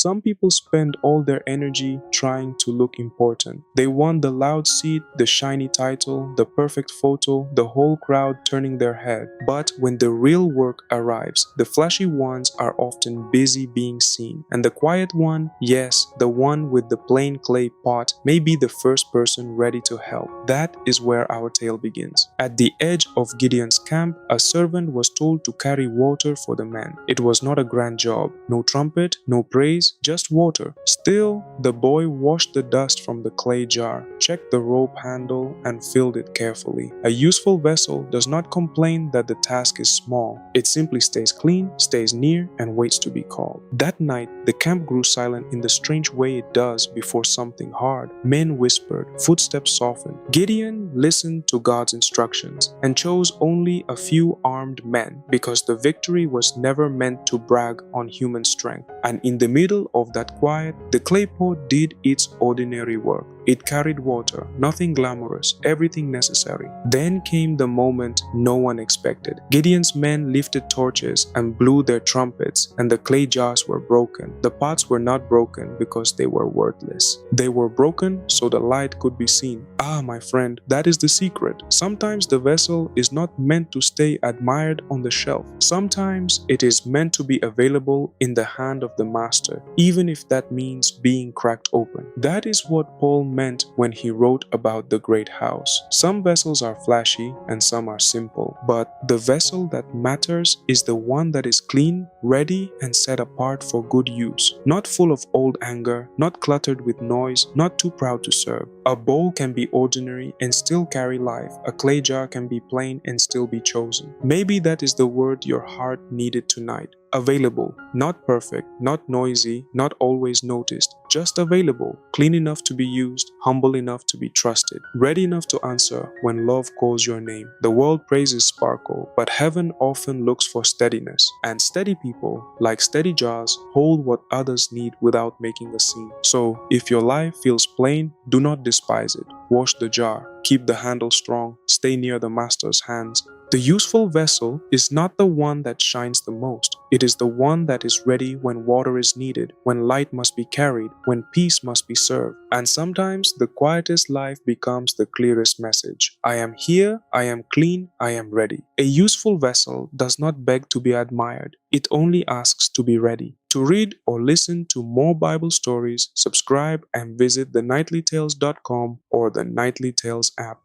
Some people spend all their energy trying to look important. They want the loud seat, the shiny title, the perfect photo, the whole crowd turning their head. But when the real work arrives, the flashy ones are often busy being seen, and the quiet one, yes, the one with the plain clay pot, may be the first person ready to help. That is where our tale begins. At the edge of Gideon's camp, a servant was told to carry water for the men. It was not a grand job. No trumpet, no praise, just water. Still, the boy washed the dust from the clay jar, checked the rope handle, and filled it carefully. A useful vessel does not complain that the task is small. It simply stays clean, stays near, and waits to be called. That night, the camp grew silent in the strange way it does before something hard. Men whispered, footsteps softened. Gideon listened to God's instructions and chose only a few armed men because the victory was never meant to brag on human strength. And in the middle of that quiet, the clay pot did its ordinary work. It carried water, nothing glamorous, everything necessary. Then came the moment no one expected. Gideon's men lifted torches and blew their trumpets, and the clay jars were broken. The pots were not broken because they were worthless. They were broken so the light could be seen. Ah, my friend, that is the secret. Sometimes the vessel is not meant to stay admired on the shelf. Sometimes it is meant to be available in the hand of the master, even if that means being cracked open. That is what Paul meant when he wrote about the great house. Some vessels are flashy and some are simple, but the vessel that matters is the one that is clean, ready, and set apart for good use. Not full of old anger, not cluttered with noise, not too proud to serve. A bowl can be ordinary and still carry life. A clay jar can be plain and still be chosen. Maybe that is the word your heart needed tonight. Available, not perfect, not noisy, not always noticed, just available, clean enough to be used, humble enough to be trusted, ready enough to answer when love calls your name. The world praises sparkle, but heaven often looks for steadiness. And steady people, like steady jars, hold what others need without making a scene. So, if your life feels plain, do not despise it. Wash the jar, keep the handle strong, stay near the master's hands. The useful vessel is not the one that shines the most. It is the one that is ready when water is needed, when light must be carried, when peace must be served. And sometimes the quietest life becomes the clearest message. I am here, I am clean, I am ready. A useful vessel does not beg to be admired. It only asks to be ready. To read or listen to more Bible stories, subscribe and visit thenightlytales.com or the Nightly Tales app.